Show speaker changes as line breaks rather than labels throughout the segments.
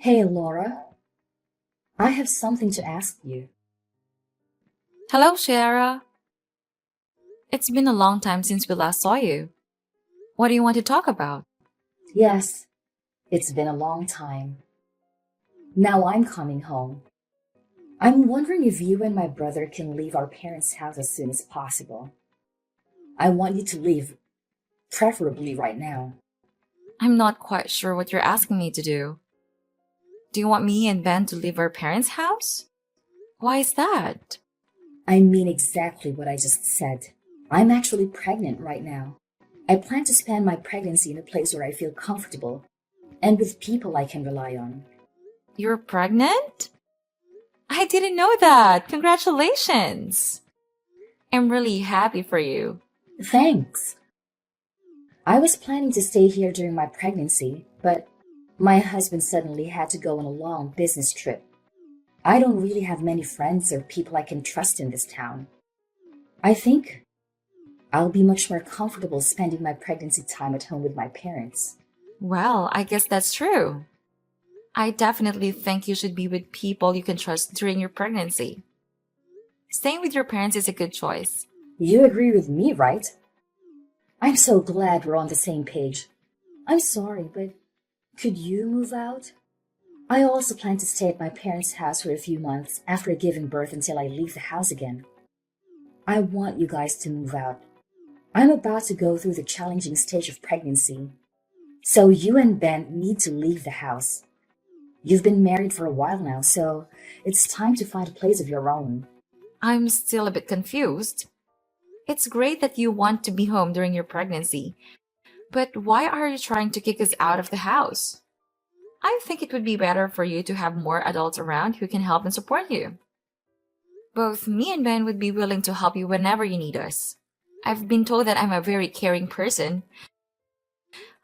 Hey, Laura, I have something to ask you.
Hello, Shara. It's been a long time since we last saw you. What do you want to talk about?
Yes, it's been a long time. Now I'm coming home. I'm wondering if you and my brother can leave our parents' house as soon as possible. I want you to leave, preferably right now.
I'm not quite sure what you're asking me to do. Do you want me and Ben to leave our parents' house? Why is that?
I mean exactly what I just said. I'm actually pregnant right now. I plan to spend my pregnancy in a place where I feel comfortable and with people I can rely on.
You're pregnant? I didn't know that. Congratulations. I'm really happy for you.
Thanks. I was planning to stay here during my pregnancy, but my husband suddenly had to go on a long business trip. I don't really have many friends or people I can trust in this town. I think I'll be much more comfortable spending my pregnancy time at home with my parents.
Well, I guess that's true. I definitely think you should be with people you can trust during your pregnancy. Staying with your parents is a good choice.
You agree with me, right? I'm so glad we're on the same page. I'm sorry, but could you move out? I also plan to stay at my parents' house for a few months after giving birth until I leave the house again. I want you guys to move out. I'm about to go through the challenging stage of pregnancy. So you and Ben need to leave the house. You've been married for a while now, so it's time to find a place of your own.
I'm still a bit confused. It's great that you want to be home during your pregnancy, but why are you trying to kick us out of the house? I think it would be better for you to have more adults around who can help and support you. Both me and Ben would be willing to help you whenever you need us. I've been told that I'm a very caring person.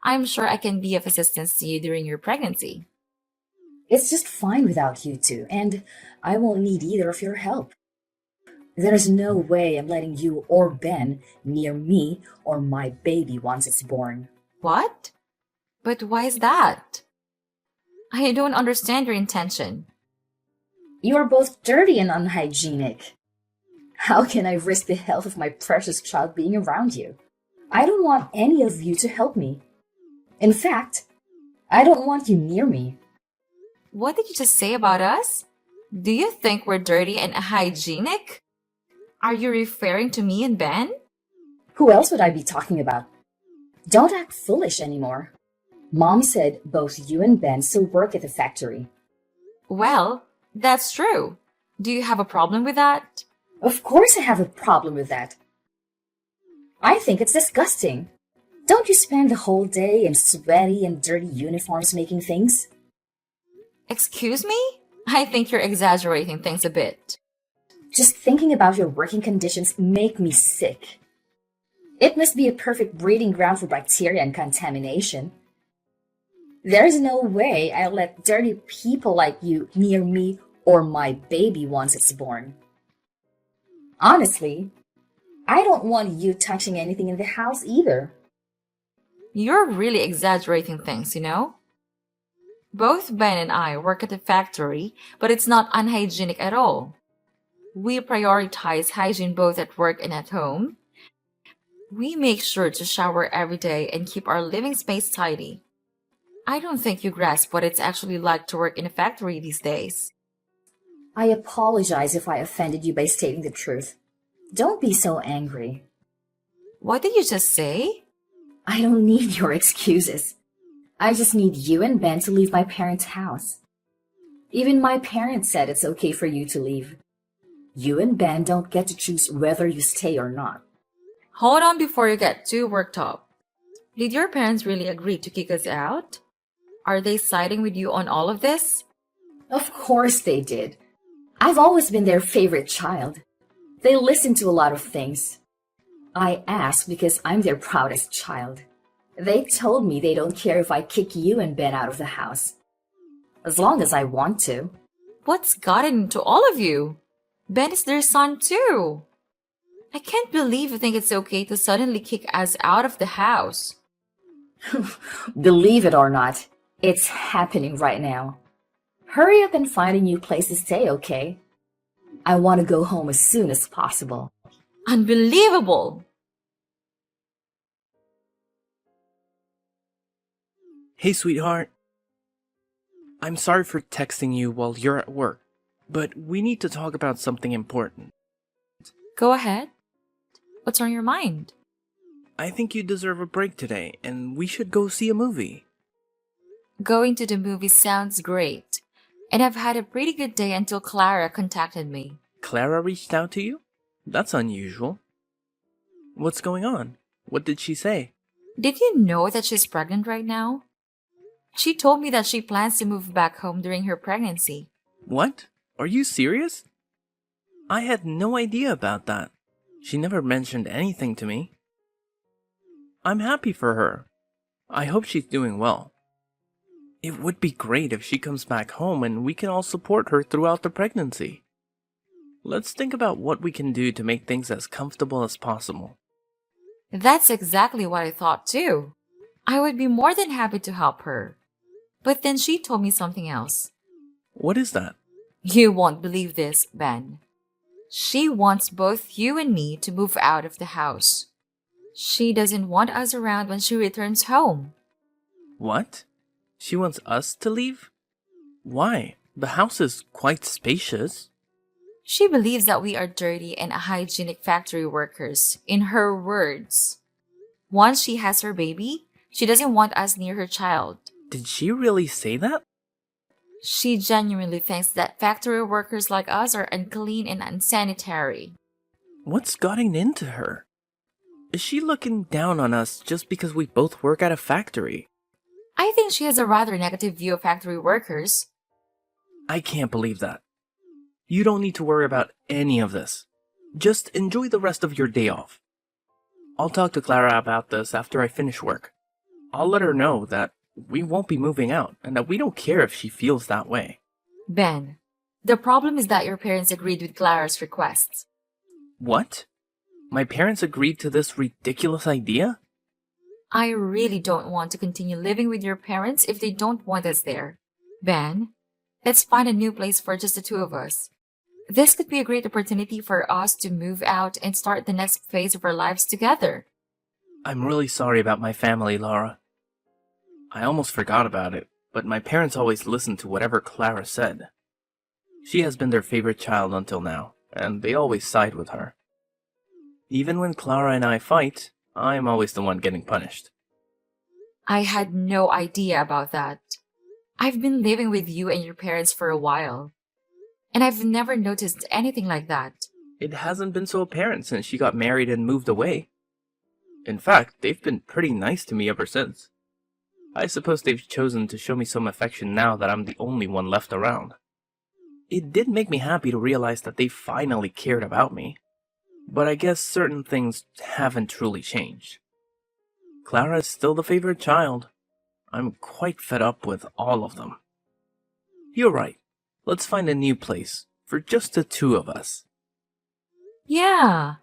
I'm sure I can be of assistance to you during your pregnancy.
It's just fine without you two, and I won't need either of your help. There's no way I'm letting you or Ben near me or my baby once it's born.
What? But why is that? I don't understand your intention.
You are both dirty and unhygienic. How can I risk the health of my precious child being around you? I don't want any of you to help me. In fact, I don't want you near me.
What did you just say about us? Do you think we're dirty and hygienic? Are you referring to me and Ben?
Who else would I be talking about? Don't act foolish anymore. Mom said both you and Ben still work at the factory.
Well, that's true. Do you have a problem with that?
Of course I have a problem with that. I think it's disgusting. Don't you spend the whole day in sweaty and dirty uniforms making things?
Excuse me? I think you're exaggerating things a bit.
Just thinking about your working conditions make me sick. It must be a perfect breeding ground for bacteria and contamination. There's no way I'll let dirty people like you near me or my baby once it's born. Honestly, I don't want you touching anything in the house either.
You're really exaggerating things, you know? Both Ben and I work at the factory, but it's not unhygienic at all. We prioritize hygiene both at work and at home. We make sure to shower every day and keep our living space tidy. I don't think you grasp what it's actually like to work in a factory these days.
I apologize if I offended you by stating the truth. Don't be so angry.
What did you just say?
I don't need your excuses. I just need you and Ben to leave my parents' house. Even my parents said it's okay for you to leave. You and Ben don't get to choose whether you stay or not.
Hold on before you get too worked up. Did your parents really agree to kick us out? Are they siding with you on all of this?
Of course they did. I've always been their favorite child. They listen to a lot of things. I asked because I'm their proudest child. They told me they don't care if I kick you and Ben out of the house. As long as I want to.
What's gotten into all of you? Ben is their son too. I can't believe you think it's okay to suddenly kick us out of the house.
Believe it or not, it's happening right now. Hurry up and find a new place to stay, okay? I want to go home as soon as possible.
Unbelievable!
Hey, sweetheart. I'm sorry for texting you while you're at work, but we need to talk about something important.
Go ahead. What's on your mind?
I think you deserve a break today, and we should go see a movie.
Going to the movies sounds great. And I've had a pretty good day until Clara contacted me.
Clara reached out to you? That's unusual. What's going on? What did she say?
Did you know that she's pregnant right now? She told me that she plans to move back home during her pregnancy.
What? Are you serious? I had no idea about that. She never mentioned anything to me. I'm happy for her. I hope she's doing well. It would be great if she comes back home and we can all support her throughout the pregnancy. Let's think about what we can do to make things as comfortable as possible.
That's exactly what I thought too. I would be more than happy to help her. But then she told me something else.
What is that?
You won't believe this, Ben. She wants both you and me to move out of the house. She doesn't want us around when she returns home.
What? She wants us to leave? Why? The house is quite spacious.
She believes that we are dirty and unhygienic factory workers, in her words. Once she has her baby, she doesn't want us near her child.
Did she really say that?
She genuinely thinks that factory workers like us are unclean and unsanitary.
What's gotten into her? Is she looking down on us just because we both work at a factory?
I think she has a rather negative view of factory workers.
I can't believe that. You don't need to worry about any of this. Just enjoy the rest of your day off. I'll talk to Clara about this after I finish work. I'll let her know that we won't be moving out and that we don't care if she feels that way.
Ben, the problem is that your parents agreed with Clara's requests.
What? My parents agreed to this ridiculous idea?
I really don't want to continue living with your parents if they don't want us there. Ben, let's find a new place for just the two of us. This could be a great opportunity for us to move out and start the next phase of our lives together.
I'm really sorry about my family, Laura. I almost forgot about it, but my parents always listened to whatever Clara said. She has been their favorite child until now, and they always side with her. Even when Clara and I fight, I'm always the one getting punished.
I had no idea about that. I've been living with you and your parents for a while, and I've never noticed anything like that.
It hasn't been so apparent since she got married and moved away. In fact, they've been pretty nice to me ever since. I suppose they've chosen to show me some affection now that I'm the only one left around. It did make me happy to realize that they finally cared about me. But I guess certain things haven't truly changed. Clara is still the favorite child. I'm quite fed up with all of them. You're right. Let's find a new place for just the two of us.
Yeah,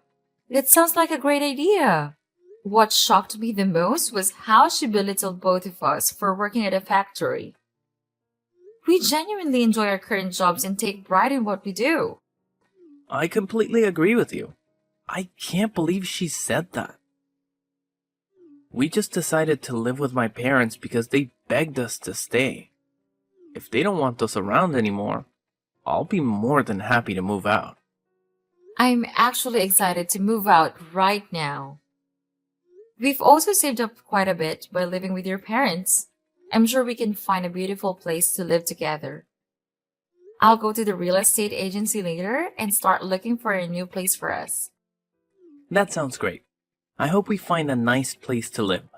that sounds like a great idea. What shocked me the most was how she belittled both of us for working at a factory. We genuinely enjoy our current jobs and take pride in what we do.
I completely agree with you. I can't believe she said that. We just decided to live with my parents because they begged us to stay. If they don't want us around anymore, I'll be more than happy to move out.
I'm actually excited to move out right now. We've also saved up quite a bit by living with your parents. I'm sure we can find a beautiful place to live together. I'll go to the real estate agency later and start looking for a new place for us.
That sounds great. I hope we find a nice place to live.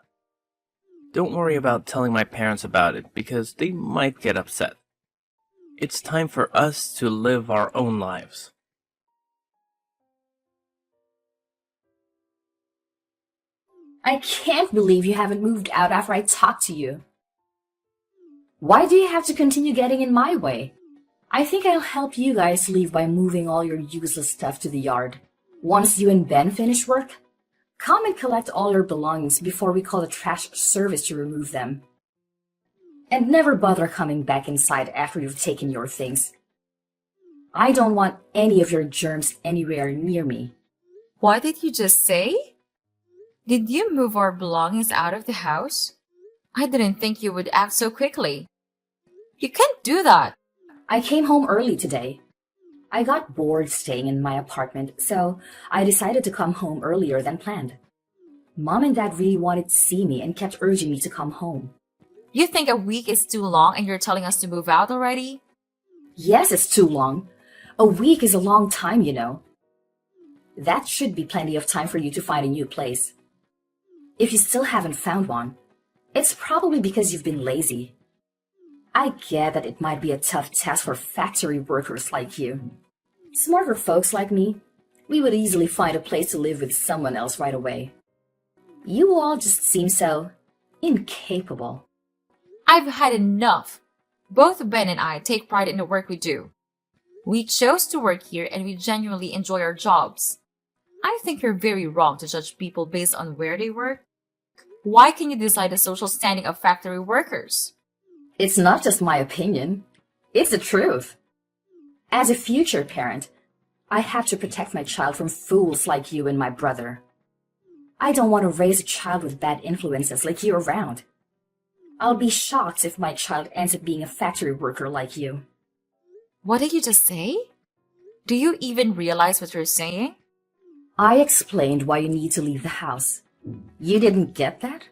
Don't worry about telling my parents about it because they might get upset. It's time for us to live our own lives.
I can't believe you haven't moved out after I talked to you. Why do you have to continue getting in my way? I think I'll help you guys leave by moving all your useless stuff to the yard. Once you and Ben finish work, come and collect all your belongings before we call the trash service to remove them. And never bother coming back inside after you've taken your things. I don't want any of your germs anywhere near me.
What did you just say? Did you move our belongings out of the house? I didn't think you would act so quickly. You can't do that.
I came home early today. I got bored staying in my apartment, so I decided to come home earlier than planned. Mom and Dad really wanted to see me and kept urging me to come home.
You think a week is too long and you're telling us to move out already?
Yes, it's too long. A week is a long time, you know. That should be plenty of time for you to find a new place. If you still haven't found one, it's probably because you've been lazy. I get that it might be a tough task for factory workers like you. Smarter folks like me, we would easily find a place to live with someone else right away. You all just seem so incapable.
I've had enough. Both Ben and I take pride in the work we do. We chose to work here and we genuinely enjoy our jobs. I think you're very wrong to judge people based on where they work. Why can you decide the social standing of factory workers?
It's not just my opinion. It's the truth. As a future parent, I have to protect my child from fools like you and my brother. I don't want to raise a child with bad influences like you around. I'll be shocked if my child ends up being a factory worker like you.
What did you just say? Do you even realize what you're saying?
I explained why you need to leave the house. You didn't get that?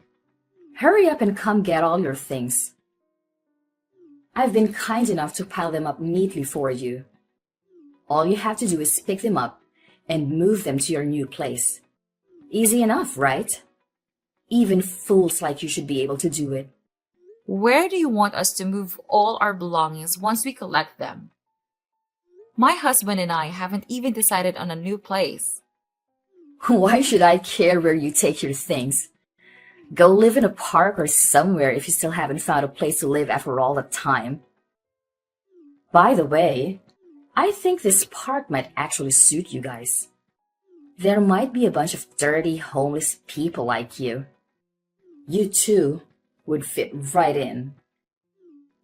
Hurry up and come get all your things. I've been kind enough to pile them up neatly for you. All you have to do is pick them up and move them to your new place. Easy enough, right? Even fools like you should be able to do it.
Where do you want us to move all our belongings once we collect them? My husband and I haven't even decided on a new place.
Why should I care where you take your things? Go live in a park or somewhere if you still haven't found a place to live after all that time. By the way, I think this park might actually suit you guys. There might be a bunch of dirty, homeless people like you. You too would fit right in.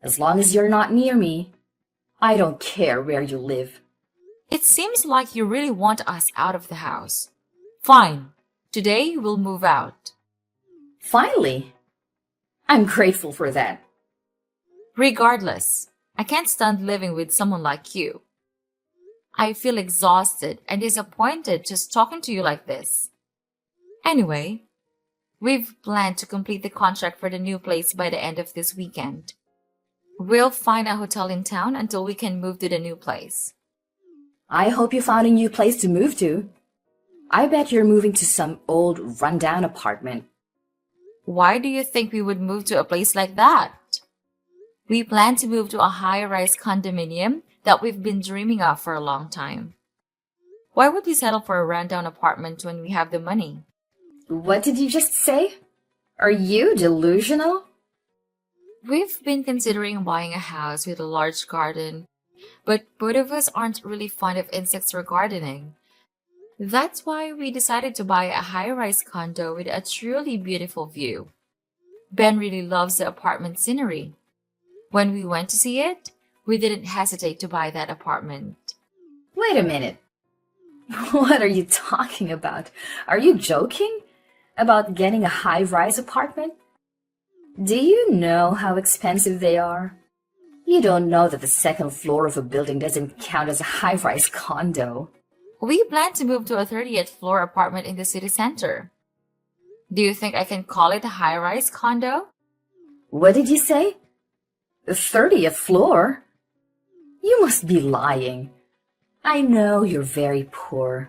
As long as you're not near me, I don't care where you live.
It seems like you really want us out of the house. Fine. Today we'll move out.
Finally! I'm grateful for that.
Regardless, I can't stand living with someone like you. I feel exhausted and disappointed just talking to you like this. Anyway, we've planned to complete the contract for the new place by the end of this weekend. We'll find a hotel in town until we can move to the new place.
I hope you found a new place to move to. I bet you're moving to some old, rundown apartment.
Why do you think we would move to a place like that? We plan to move to a high-rise condominium that we've been dreaming of for a long time. Why would we settle for a rundown apartment when we have the money?
What did you just say? Are you delusional?
We've been considering buying a house with a large garden, but both of us aren't really fond of insects or gardening. That's why we decided to buy a high-rise condo with a truly beautiful view. Ben really loves the apartment scenery. When we went to see it, we didn't hesitate to buy that apartment.
Wait a minute. What are you talking about? Are you joking? About getting a high-rise apartment? Do you know how expensive they are? You don't know that the second floor of a building doesn't count as a high-rise condo.
We plan to move to a 30th floor apartment in the city center. Do you think I can call it a high-rise condo?
What did you say? The 30th floor? You must be lying. I know you're very poor.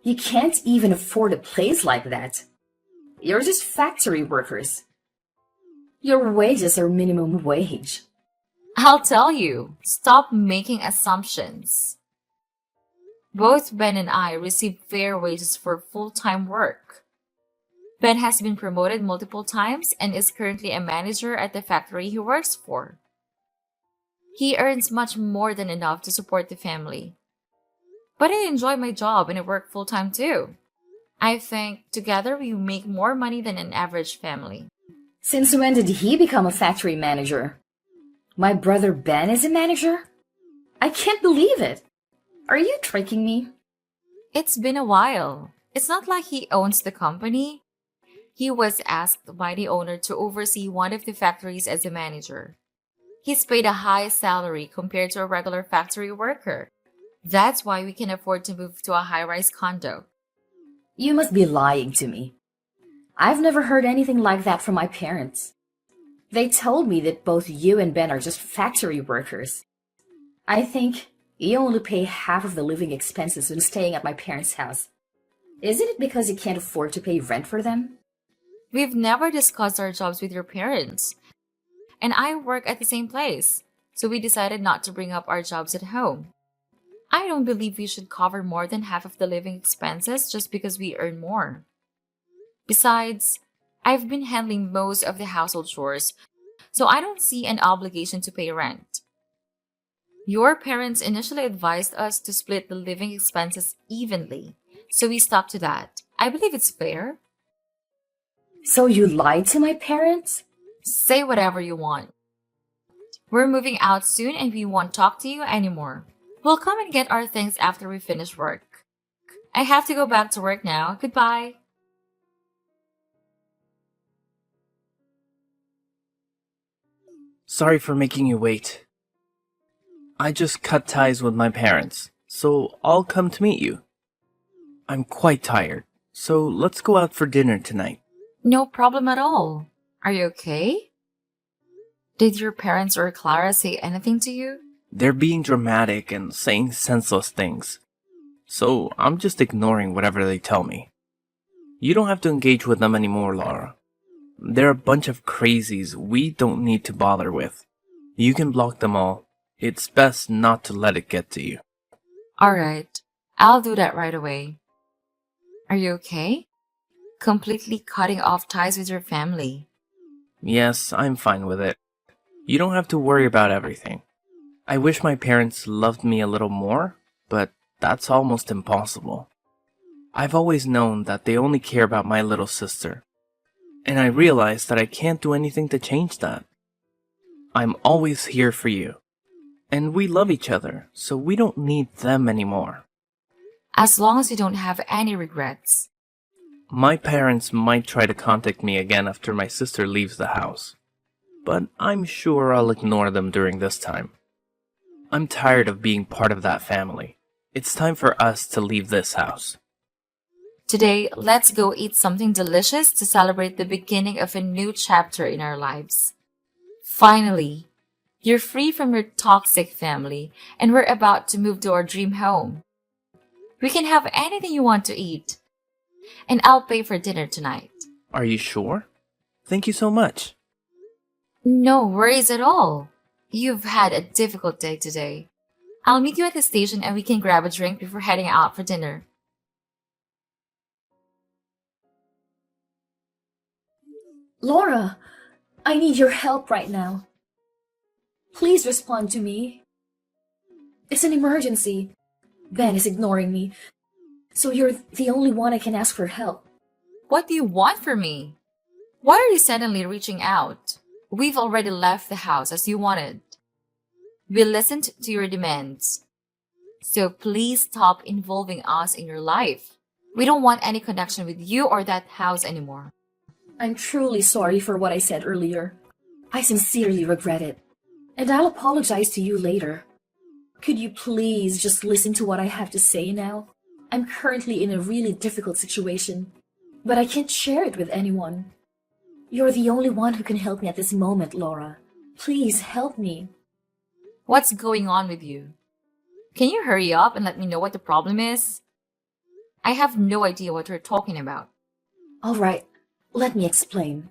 You can't even afford a place like that. You're just factory workers. Your wages are minimum wage.
I'll tell you, stop making assumptions. Both Ben and I receive fair wages for full-time work. Ben has been promoted multiple times and is currently a manager at the factory he works for. He earns much more than enough to support the family. But I enjoy my job and I work full-time too. I think together we make more money than an average family.
Since when did he become a factory manager? My brother Ben is a manager? I can't believe it. Are you tricking me?
It's been a while. It's not like he owns the company. He was asked by the owner to oversee one of the factories as a manager. He's paid a high salary compared to a regular factory worker. That's why we can afford to move to a high-rise condo.
You must be lying to me. I've never heard anything like that from my parents. They told me that both you and Ben are just factory workers. I think you only pay half of the living expenses when staying at my parents' house. Isn't it because you can't afford to pay rent for them?
We've never discussed our jobs with your parents. And I work at the same place, so we decided not to bring up our jobs at home. I don't believe we should cover more than half of the living expenses just because we earn more. Besides, I've been handling most of the household chores, so I don't see an obligation to pay rent. Your parents initially advised us to split the living expenses evenly, so we stuck to that. I believe it's fair.
So you lied to my parents?
Say whatever you want. We're moving out soon and we won't talk to you anymore. We'll come and get our things after we finish work. I have to go back to work now. Goodbye.
Sorry for making you wait. I just cut ties with my parents, so I'll come to meet you. I'm quite tired, so let's go out for dinner tonight.
No problem at all. Are you okay? Did your parents or Clara say anything to you?
They're being dramatic and saying senseless things, so I'm just ignoring whatever they tell me. You don't have to engage with them anymore, Laura. They're a bunch of crazies we don't need to bother with. You can block them all. It's best not to let it get to you.
Alright, I'll do that right away. Are you okay? Completely cutting off ties with your family.
Yes, I'm fine with it. You don't have to worry about everything. I wish my parents loved me a little more, but that's almost impossible. I've always known that they only care about my little sister, and I realize that I can't do anything to change that. I'm always here for you, and we love each other, so we don't need them anymore.
As long as you don't have any regrets.
My parents might try to contact me again after my sister leaves the house, but I'm sure I'll ignore them during this time. I'm tired of being part of that family. It's time for us to leave this house.
Today, let's go eat something delicious to celebrate the beginning of a new chapter in our lives. Finally, you're free from your toxic family, and we're about to move to our dream home. We can have anything you want to eat, and I'll pay for dinner tonight.
Are you sure? Thank you so much.
No worries at all. You've had a difficult day today. I'll meet you at the station and we can grab a drink before heading out for dinner.
Laura, I need your help right now. Please respond to me. It's an emergency. Ben is ignoring me, so you're the only one I can ask for help.
What do you want from me? Why are you suddenly reaching out? We've already left the house as you wanted. We listened to your demands. So please stop involving us in your life. We don't want any connection with you or that house anymore.
I'm truly sorry for what I said earlier. I sincerely regret it, and I'll apologize to you later. Could you please just listen to what I have to say now? I'm currently in a really difficult situation, but I can't share it with anyone. You're the only one who can help me at this moment, Laura. Please help me.
What's going on with you? Can you hurry up and let me know what the problem is? I have no idea what you're talking about.
All right, let me explain.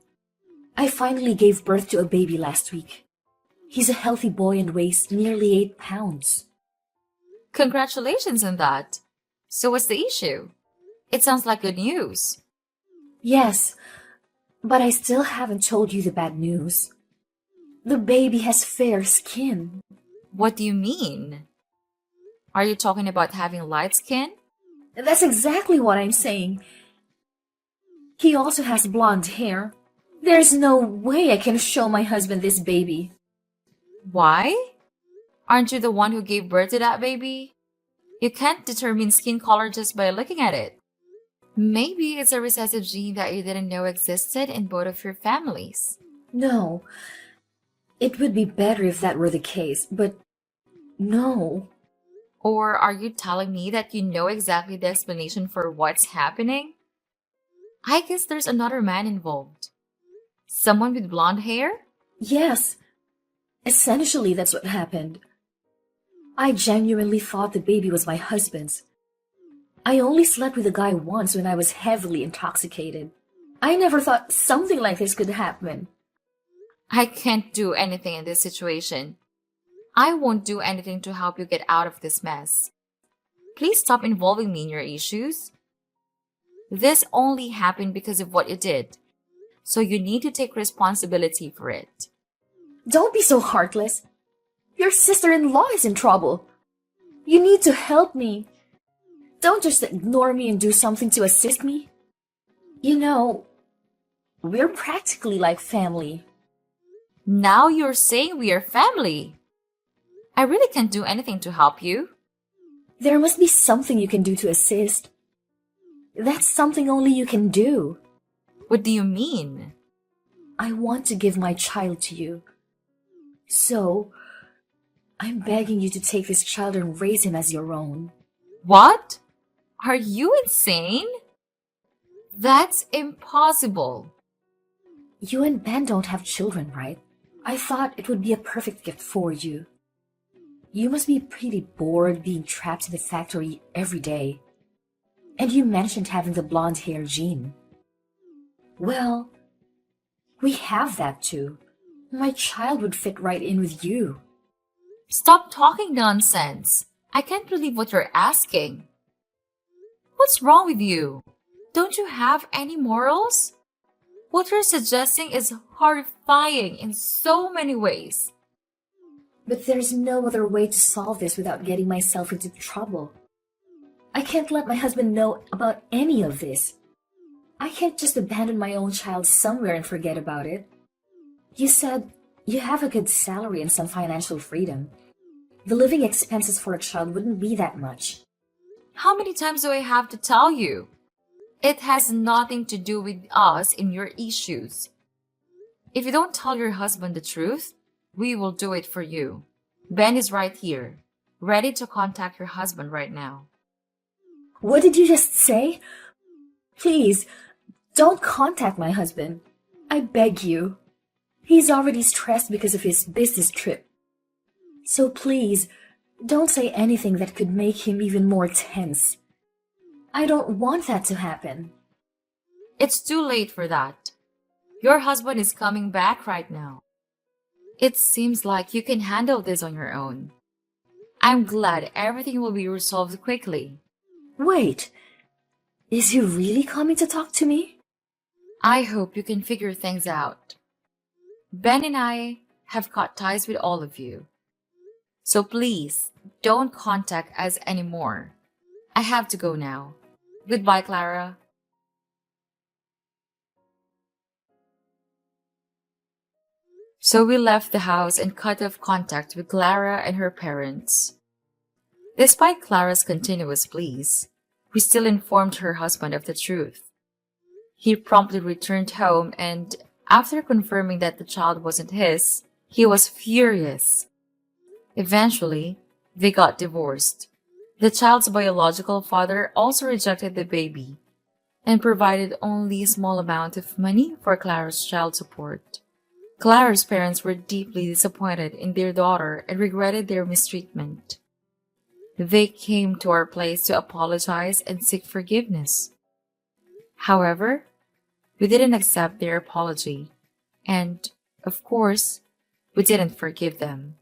I finally gave birth to a baby last week. He's a healthy boy and weighs nearly 8 pounds.
Congratulations on that. So what's the issue? It sounds like good news.
Yes, but I still haven't told you the bad news. The baby has fair skin.
What do you mean? Are you talking about having light skin?
That's exactly what I'm saying. He also has blonde hair, There's no way I can show my husband this baby.
Why? Aren't you the one who gave birth to that baby? You can't determine skin color just by looking at it. Maybe it's a recessive gene that you didn't know existed in both of your families.
No. It would be better if that were the case, but no.
Or are you telling me that you know exactly the explanation for what's happening? I guess there's another man involved. Someone with blonde hair?
Yes. Essentially, that's what happened. I genuinely thought the baby was my husband's. I only slept with a guy once when I was heavily intoxicated. I never thought something like this could happen.
I can't do anything in this situation. I won't do anything to help you get out of this mess. Please stop involving me in your issues. This only happened because of what you did, so you need to take responsibility for it.
Don't be so heartless. Your sister-in-law is in trouble. You need to help me. Don't just ignore me and do something to assist me. You know, we're practically like family.
Now you're saying we are family. I really can't do anything to help you.
There must be something you can do to assist. That's something only you can do.
What do you mean?
I want to give my child to you. So, I'm begging you to take this child and raise him as your own.
What? Are you insane? That's impossible.
You and Ben don't have children, right? I thought it would be a perfect gift for you. You must be pretty bored being trapped in the factory every day. And you mentioned having the blonde hair gene. Well, we have that too. My child would fit right in with you.
Stop talking nonsense. I can't believe what you're asking. What's wrong with you? Don't you have any morals? What you're suggesting is horrifying in so many ways.
But there's no other way to solve this without getting myself into trouble. I can't let my husband know about any of this. I can't just abandon my own child somewhere and forget about it. You said you have a good salary and some financial freedom. The living expenses for a child wouldn't be that much.
How many times do I have to tell you? It has nothing to do with us in your issues. If you don't tell your husband the truth, we will do it for you. Ben is right here, ready to contact your husband right now.
What did you just say? Please, don't contact my husband. I beg you. He's already stressed because of his business trip. So please, don't say anything that could make him even more tense. I don't want that to happen.
It's too late for that. Your husband is coming back right now. It seems like you can handle this on your own. I'm glad everything will be resolved quickly.
Wait, is he really coming to talk to me?
I hope you can figure things out. Ben and I have cut ties with all of you. So please, don't contact us anymore. I have to go now. Goodbye, Clara. So we left the house and cut off contact with Clara and her parents. Despite Clara's continuous pleas, we still informed her husband of the truth. He promptly returned home and, after confirming that the child wasn't his, he was furious. Eventually, they got divorced. The child's biological father also rejected the baby and provided only a small amount of money for Clara's child support. Clara's parents were deeply disappointed in their daughter and regretted their mistreatment. They came to our place to apologize and seek forgiveness. However, we didn't accept their apology, and, of course, we didn't forgive them.